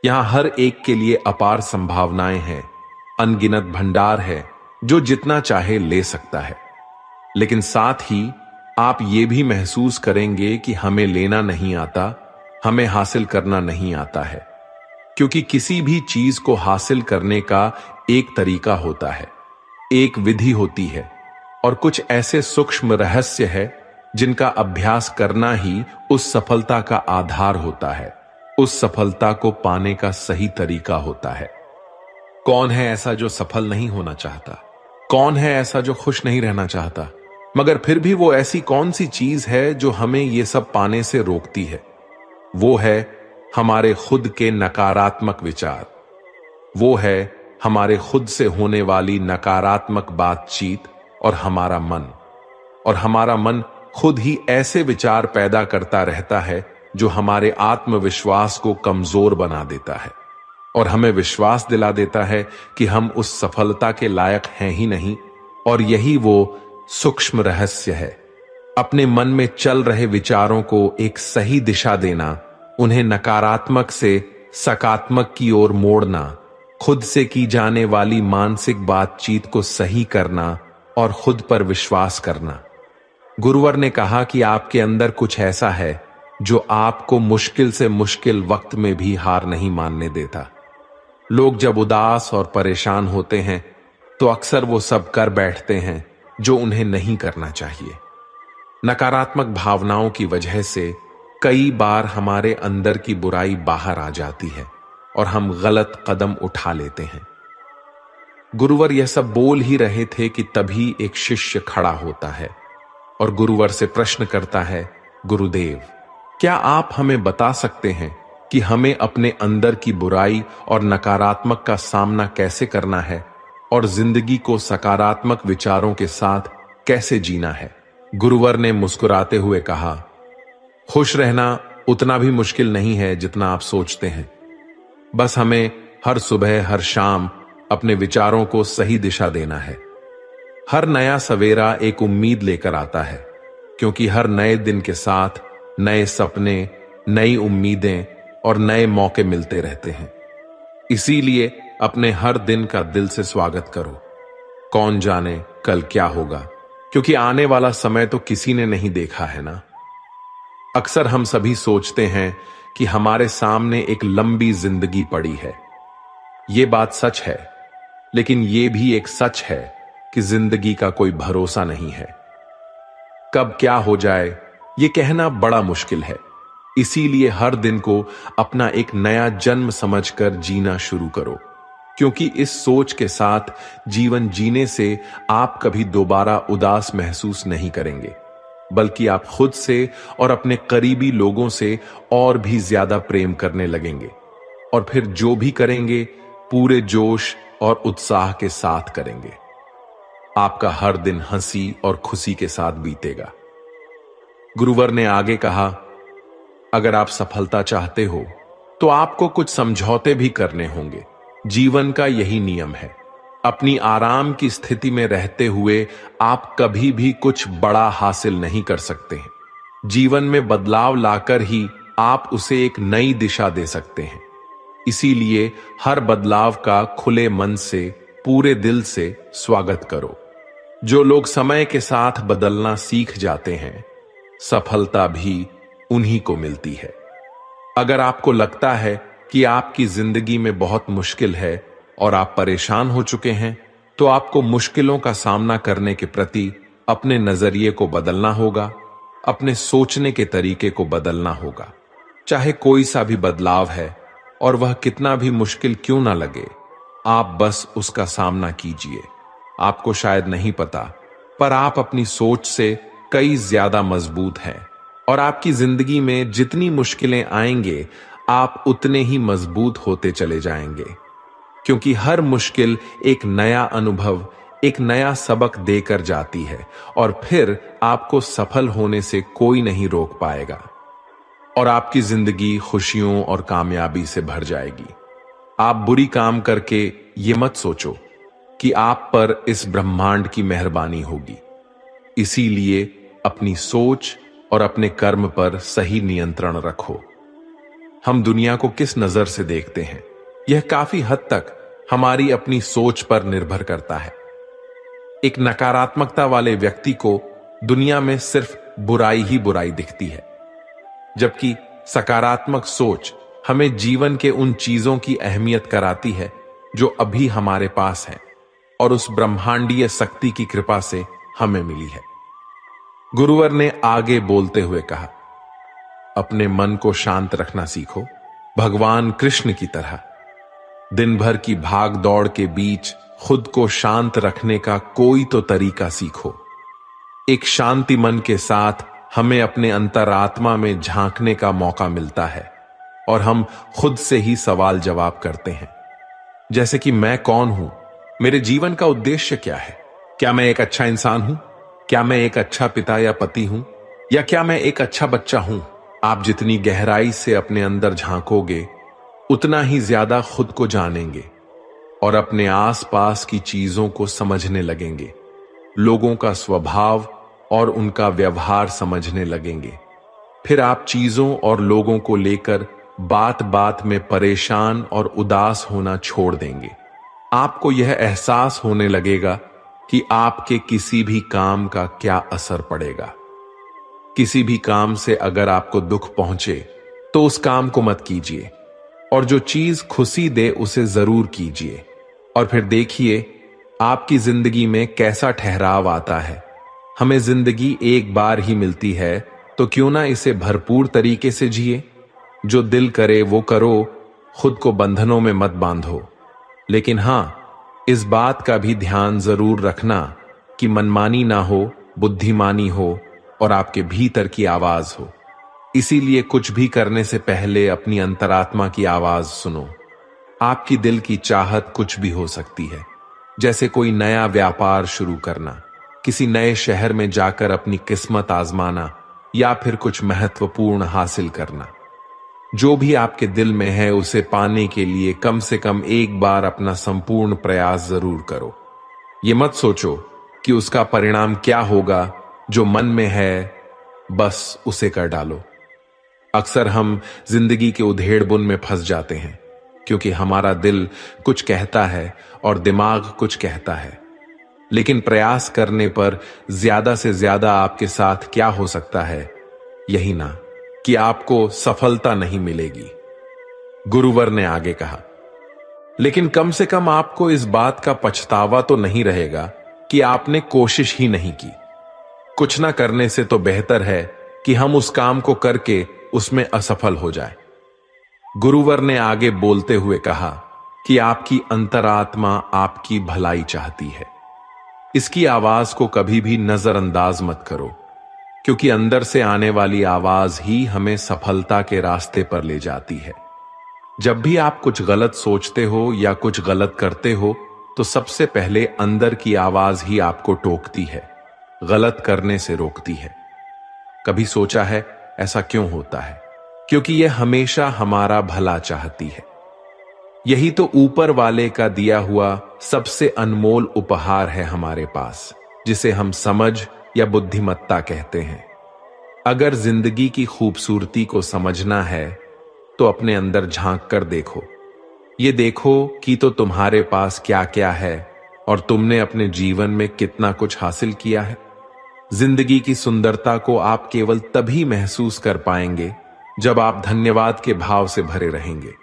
यहां हर एक के लिए अपार संभावनाएं हैं, अनगिनत भंडार है जो जितना चाहे ले सकता है। लेकिन साथ ही आप ये भी महसूस करेंगे कि हमें लेना नहीं आता, हमें हासिल करना नहीं आता है। क्योंकि किसी भी चीज को हासिल करने का एक तरीका होता है, एक विधि होती है, और कुछ ऐसे सूक्ष्म रहस्य है जिनका अभ्यास करना ही उस सफलता का आधार होता है, उस सफलता को पाने का सही तरीका होता है। कौन है ऐसा जो सफल नहीं होना चाहता? कौन है ऐसा जो खुश नहीं रहना चाहता? मगर फिर भी वो ऐसी कौन सी चीज है जो हमें ये सब पाने से रोकती है? वो है हमारे खुद के नकारात्मक विचार। वो है हमारे खुद से होने वाली नकारात्मक बातचीत और हमारा मन। और हमारा मन खुद ही ऐसे विचार पैदा करता रहता है जो हमारे आत्मविश्वास को कमजोर बना देता है और हमें विश्वास दिला देता है कि हम उस सफलता के लायक हैं ही नहीं। और यही वो सूक्ष्म रहस्य है। अपने मन में चल रहे विचारों को एक सही दिशा देना, उन्हें नकारात्मक से सकारात्मक की ओर मोड़ना, खुद से की जाने वाली मानसिक बातचीत को सही करना और खुद पर विश्वास करना। गुरुवर ने कहा कि आपके अंदर कुछ ऐसा है जो आपको मुश्किल से मुश्किल वक्त में भी हार नहीं मानने देता। लोग जब उदास और परेशान होते हैं तो अक्सर वो सब कर बैठते हैं जो उन्हें नहीं करना चाहिए। नकारात्मक भावनाओं की वजह से कई बार हमारे अंदर की बुराई बाहर आ जाती है और हम गलत कदम उठा लेते हैं। गुरुवर यह सब बोल ही रहे थे कि तभी एक शिष्य खड़ा होता है और गुरुवर से प्रश्न करता है, गुरुदेव, क्या आप हमें बता सकते हैं कि हमें अपने अंदर की बुराई और नकारात्मक का सामना कैसे करना है और जिंदगी को सकारात्मक विचारों के साथ कैसे जीना है? गुरुवर ने मुस्कुराते हुए कहा, खुश रहना उतना भी मुश्किल नहीं है जितना आप सोचते हैं। बस हमें हर सुबह हर शाम अपने विचारों को सही दिशा देना है। हर नया सवेरा एक उम्मीद लेकर आता है, क्योंकि हर नए दिन के साथ नए सपने, नई उम्मीदें और नए मौके मिलते रहते हैं। इसीलिए अपने हर दिन का दिल से स्वागत करो। कौन जाने कल क्या होगा, क्योंकि आने वाला समय तो किसी ने नहीं देखा है ना। अक्सर हम सभी सोचते हैं कि हमारे सामने एक लंबी जिंदगी पड़ी है। ये बात सच है, लेकिन ये भी एक सच है कि जिंदगी का कोई भरोसा नहीं है। कब क्या हो जाए ये कहना बड़ा मुश्किल है। इसीलिए हर दिन को अपना एक नया जन्म समझकर जीना शुरू करो, क्योंकि इस सोच के साथ जीवन जीने से आप कभी दोबारा उदास महसूस नहीं करेंगे, बल्कि आप खुद से और अपने करीबी लोगों से और भी ज्यादा प्रेम करने लगेंगे। और फिर जो भी करेंगे पूरे जोश और उत्साह के साथ करेंगे। आपका हर दिन हंसी और खुशी के साथ बीतेगा। गुरुवर ने आगे कहा, अगर आप सफलता चाहते हो तो आपको कुछ समझौते भी करने होंगे। जीवन का यही नियम है। अपनी आराम की स्थिति में रहते हुए आप कभी भी कुछ बड़ा हासिल नहीं कर सकते हैं। जीवन में बदलाव लाकर ही आप उसे एक नई दिशा दे सकते हैं। इसीलिए हर बदलाव का खुले मन से, पूरे दिल से स्वागत करो। जो लोग समय के साथ बदलना सीख जाते हैं, सफलता भी उन्हीं को मिलती है। अगर आपको लगता है कि आपकी जिंदगी में बहुत मुश्किल है और आप परेशान हो चुके हैं, तो आपको मुश्किलों का सामना करने के प्रति अपने नजरिए को बदलना होगा, अपने सोचने के तरीके को बदलना होगा। चाहे कोई सा भी बदलाव है और वह कितना भी मुश्किल क्यों ना लगे, आप बस उसका सामना कीजिए। आपको शायद नहीं पता, पर आप अपनी सोच से कई ज्यादा मजबूत हैं, और आपकी जिंदगी में जितनी मुश्किलें आएंगे आप उतने ही मजबूत होते चले जाएंगे, क्योंकि हर मुश्किल एक नया अनुभव, एक नया सबक देकर जाती है, और फिर आपको सफल होने से कोई नहीं रोक पाएगा, और आपकी जिंदगी खुशियों और कामयाबी से भर जाएगी। आप बुरी काम करके ये मत सोचो कि आप पर इस ब्रह्मांड की मेहरबानी होगी। इसीलिए अपनी सोच और अपने कर्म पर सही नियंत्रण रखो। हम दुनिया को किस नजर से देखते हैं, यह काफी हद तक हमारी अपनी सोच पर निर्भर करता है। एक नकारात्मकता वाले व्यक्ति को दुनिया में सिर्फ बुराई ही बुराई दिखती है, जबकि सकारात्मक सोच हमें जीवन के उन चीजों की अहमियत कराती है जो अभी हमारे पास है और उस ब्रह्मांडीय शक्ति की कृपा से हमें मिली है। गुरुवर ने आगे बोलते हुए कहा, अपने मन को शांत रखना सीखो, भगवान कृष्ण की तरह। दिन भर की भाग दौड़ के बीच खुद को शांत रखने का कोई तो तरीका सीखो। एक शांति मन के साथ हमें अपने अंतरात्मा में झांकने का मौका मिलता है और हम खुद से ही सवाल जवाब करते हैं, जैसे कि मैं कौन हूं, मेरे जीवन का उद्देश्य क्या है, क्या मैं एक अच्छा इंसान हूं, क्या मैं एक अच्छा पिता या पति हूं, या क्या मैं एक अच्छा बच्चा हूं। आप जितनी गहराई से अपने अंदर झांकोगे उतना ही ज्यादा खुद को जानेंगे और अपने आसपास की चीजों को समझने लगेंगे, लोगों का स्वभाव और उनका व्यवहार समझने लगेंगे। फिर आप चीजों और लोगों को लेकर बात बात में परेशान और उदास होना छोड़ देंगे। आपको यह एहसास होने लगेगा कि आपके किसी भी काम का क्या असर पड़ेगा। किसी भी काम से अगर आपको दुख पहुंचे तो उस काम को मत कीजिए, और जो चीज खुशी दे उसे जरूर कीजिए। और फिर देखिए आपकी जिंदगी में कैसा ठहराव आता है। हमें जिंदगी एक बार ही मिलती है, तो क्यों ना इसे भरपूर तरीके से जिए। जो दिल करे वो करो, खुद को बंधनों में मत बांधो। लेकिन हां, इस बात का भी ध्यान जरूर रखना कि मनमानी ना हो, बुद्धिमानी हो और आपके भीतर की आवाज हो। इसीलिए कुछ भी करने से पहले अपनी अंतरात्मा की आवाज सुनो। आपकी दिल की चाहत कुछ भी हो सकती है, जैसे कोई नया व्यापार शुरू करना, किसी नए शहर में जाकर अपनी किस्मत आजमाना, या फिर कुछ महत्वपूर्ण हासिल करना। जो भी आपके दिल में है उसे पाने के लिए कम से कम एक बार अपना संपूर्ण प्रयास जरूर करो। ये मत सोचो कि उसका परिणाम क्या होगा, जो मन में है बस उसे कर डालो। अक्सर हम जिंदगी के उधेड़बुन में फंस जाते हैं, क्योंकि हमारा दिल कुछ कहता है और दिमाग कुछ कहता है। लेकिन प्रयास करने पर ज्यादा से ज्यादा आपके साथ क्या हो सकता है, यही ना कि आपको सफलता नहीं मिलेगी। गुरुवर ने आगे कहा, लेकिन कम से कम आपको इस बात का पछतावा तो नहीं रहेगा कि आपने कोशिश ही नहीं की। कुछ ना करने से तो बेहतर है कि हम उस काम को करके उसमें असफल हो जाए। गुरुवर ने आगे बोलते हुए कहा कि आपकी अंतरात्मा आपकी भलाई चाहती है। इसकी आवाज को कभी भी नजरअंदाज मत करो, क्योंकि अंदर से आने वाली आवाज ही हमें सफलता के रास्ते पर ले जाती है। जब भी आप कुछ गलत सोचते हो या कुछ गलत करते हो, तो सबसे पहले अंदर की आवाज ही आपको टोकती है, गलत करने से रोकती है। कभी सोचा है ऐसा क्यों होता है? क्योंकि यह हमेशा हमारा भला चाहती है। यही तो ऊपर वाले का दिया हुआ सबसे अनमोल उपहार है हमारे पास, जिसे हम समझ या बुद्धिमत्ता कहते हैं। अगर जिंदगी की खूबसूरती को समझना है तो अपने अंदर झांक कर देखो। ये देखो कि तो तुम्हारे पास क्या क्या है और तुमने अपने जीवन में कितना कुछ हासिल किया है। जिंदगी की सुंदरता को आप केवल तभी महसूस कर पाएंगे जब आप धन्यवाद के भाव से भरे रहेंगे।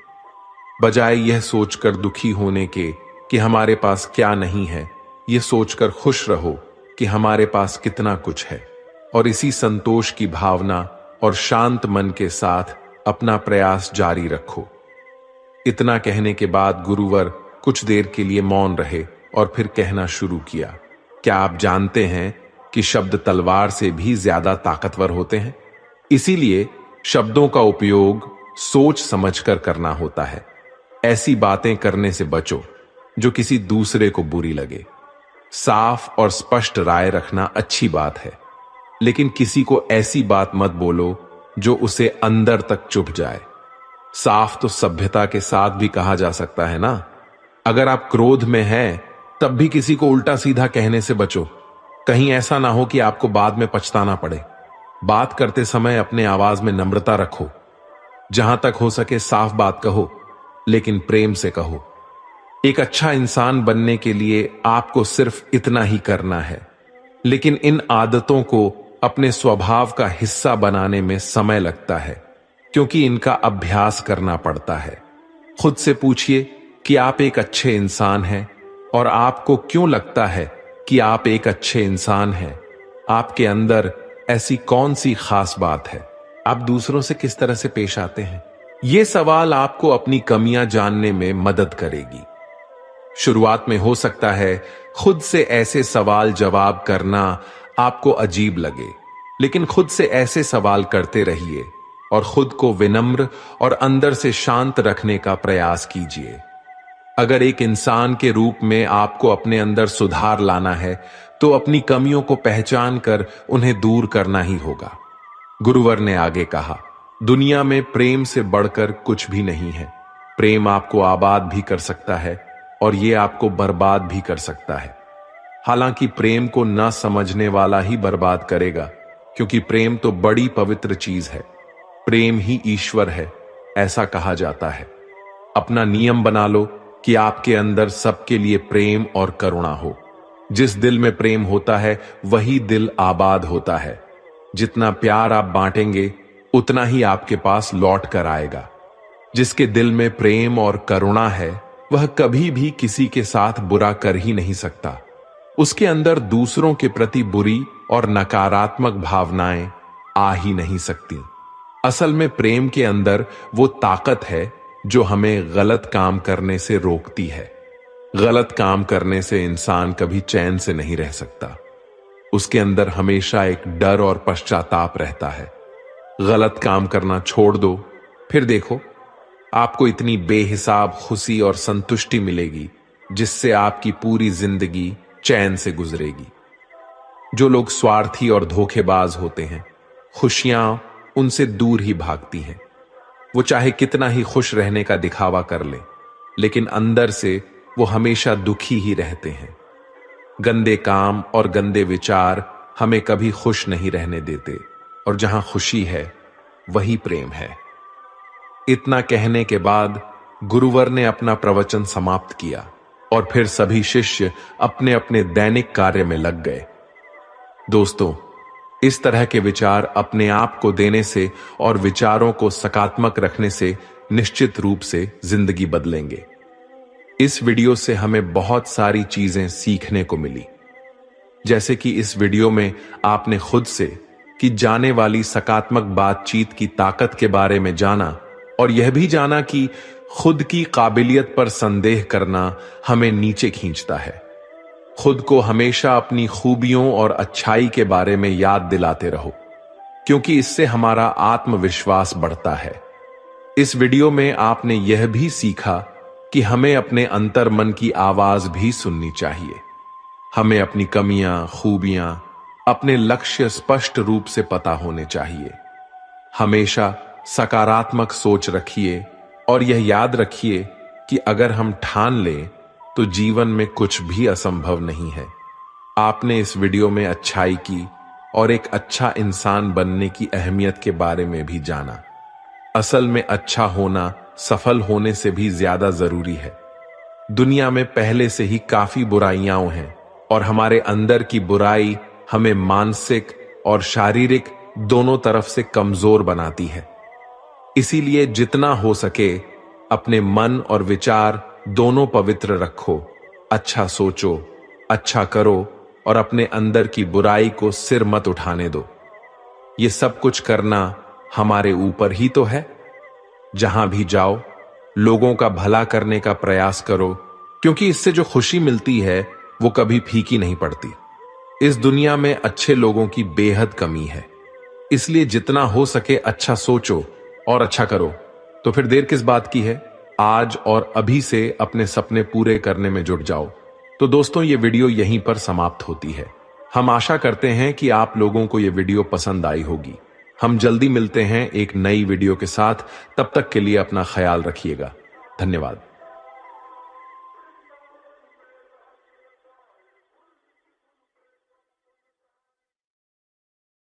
बजाय यह सोचकर दुखी होने के कि हमारे पास क्या नहीं है, यह सोचकर खुश रहो कि हमारे पास कितना कुछ है, और इसी संतोष की भावना और शांत मन के साथ अपना प्रयास जारी रखो। इतना कहने के बाद गुरुवर कुछ देर के लिए मौन रहे और फिर कहना शुरू किया, क्या आप जानते हैं कि शब्द तलवार से भी ज्यादा ताकतवर होते हैं? इसीलिए शब्दों का उपयोग सोच समझकर करना होता है। ऐसी बातें करने से बचो जो किसी दूसरे को बुरी लगे। साफ और स्पष्ट राय रखना अच्छी बात है, लेकिन किसी को ऐसी बात मत बोलो जो उसे अंदर तक चुभ जाए। साफ तो सभ्यता के साथ भी कहा जा सकता है ना। अगर आप क्रोध में हैं, तब भी किसी को उल्टा सीधा कहने से बचो। कहीं ऐसा ना हो कि आपको बाद में पछताना पड़े। बात करते समय अपने आवाज में नम्रता रखो। जहां तक हो सके साफ बात कहो, लेकिन प्रेम से कहो। एक अच्छा इंसान बनने के लिए आपको सिर्फ इतना ही करना है, लेकिन इन आदतों को अपने स्वभाव का हिस्सा बनाने में समय लगता है, क्योंकि इनका अभ्यास करना पड़ता है। खुद से पूछिए कि आप एक अच्छे इंसान हैं, और आपको क्यों लगता है कि आप एक अच्छे इंसान हैं। आपके अंदर ऐसी कौन सी खास बात है? आप दूसरों से किस तरह से पेश आते हैं? ये सवाल आपको अपनी कमियां जानने में मदद करेगी। शुरुआत में हो सकता है खुद से ऐसे सवाल जवाब करना आपको अजीब लगे, लेकिन खुद से ऐसे सवाल करते रहिए और खुद को विनम्र और अंदर से शांत रखने का प्रयास कीजिए। अगर एक इंसान के रूप में आपको अपने अंदर सुधार लाना है, तो अपनी कमियों को पहचान कर उन्हें दूर करना ही होगा। गुरुवर ने आगे कहा, दुनिया में प्रेम से बढ़कर कुछ भी नहीं है। प्रेम आपको आबाद भी कर सकता है और ये आपको बर्बाद भी कर सकता है। हालांकि प्रेम को न समझने वाला ही बर्बाद करेगा, क्योंकि प्रेम तो बड़ी पवित्र चीज है। प्रेम ही ईश्वर है, ऐसा कहा जाता है। अपना नियम बना लो कि आपके अंदर सबके लिए प्रेम और करुणा हो। जिस दिल में प्रेम होता है, वही दिल आबाद होता है। जितना प्यार आप बांटेंगे, उतना ही आपके पास लौट कर आएगा। जिसके दिल में प्रेम और करुणा है, वह कभी भी किसी के साथ बुरा कर ही नहीं सकता। उसके अंदर दूसरों के प्रति बुरी और नकारात्मक भावनाएं आ ही नहीं सकती। असल में प्रेम के अंदर वो ताकत है जो हमें गलत काम करने से रोकती है। गलत काम करने से इंसान कभी चैन से नहीं रह सकता। उसके अंदर हमेशा एक डर और पश्चाताप रहता है। गलत काम करना छोड़ दो, फिर देखो आपको इतनी बेहिसाब खुशी और संतुष्टि मिलेगी, जिससे आपकी पूरी जिंदगी चैन से गुजरेगी। जो लोग स्वार्थी और धोखेबाज होते हैं, खुशियां उनसे दूर ही भागती हैं। वो चाहे कितना ही खुश रहने का दिखावा कर ले, लेकिन अंदर से वो हमेशा दुखी ही रहते हैं। गंदे काम और गंदे विचार हमें कभी खुश नहीं रहने देते, और जहां खुशी है वही प्रेम है। इतना कहने के बाद गुरुवर ने अपना प्रवचन समाप्त किया। और फिर सभी शिष्य अपने अपने दैनिक कार्य में लग गए। दोस्तों, इस तरह के विचार अपने आप को देने से और विचारों को सकारात्मक रखने से निश्चित रूप से जिंदगी बदलेंगे। इस वीडियो से हमें बहुत सारी चीजें सीखने को मिली, जैसे कि इस वीडियो में आपने खुद से की जाने वाली सकारात्मक बातचीत की ताकत के बारे में जाना और यह भी जाना कि खुद की काबिलियत पर संदेह करना हमें नीचे खींचता है। खुद को हमेशा अपनी खूबियों और अच्छाई के बारे में याद दिलाते रहो, क्योंकि इससे हमारा आत्मविश्वास बढ़ता है। इस वीडियो में आपने यह भी सीखा कि हमें अपने अंतर मन की आवाज भी सुननी चाहिए। हमें अपनी कमियां, खूबियां, अपने लक्ष्य स्पष्ट रूप से पता होने चाहिए। हमेशा सकारात्मक सोच रखिए और यह याद रखिए कि अगर हम ठान लें तो जीवन में कुछ भी असंभव नहीं है। आपने इस वीडियो में अच्छाई की और एक अच्छा इंसान बनने की अहमियत के बारे में भी जाना। असल में अच्छा होना सफल होने से भी ज्यादा जरूरी है। दुनिया में पहले से ही काफी बुराइयां हैं और हमारे अंदर की बुराई हमें मानसिक और शारीरिक दोनों तरफ से कमजोर बनाती है। इसीलिए जितना हो सके अपने मन और विचार दोनों पवित्र रखो, अच्छा सोचो, अच्छा करो और अपने अंदर की बुराई को सिर मत उठाने दो। ये सब कुछ करना हमारे ऊपर ही तो है। जहां भी जाओ लोगों का भला करने का प्रयास करो, क्योंकि इससे जो खुशी मिलती है वो कभी फीकी नहीं पड़ती। इस दुनिया में अच्छे लोगों की बेहद कमी है, इसलिए जितना हो सके अच्छा सोचो और अच्छा करो। तो फिर देर किस बात की है, आज और अभी से अपने सपने पूरे करने में जुट जाओ। तो दोस्तों, ये वीडियो यहीं पर समाप्त होती है। हम आशा करते हैं कि आप लोगों को ये वीडियो पसंद आई होगी। हम जल्दी मिलते हैं एक नई वीडियो के साथ। तब तक के लिए अपना ख्याल रखिएगा। धन्यवाद।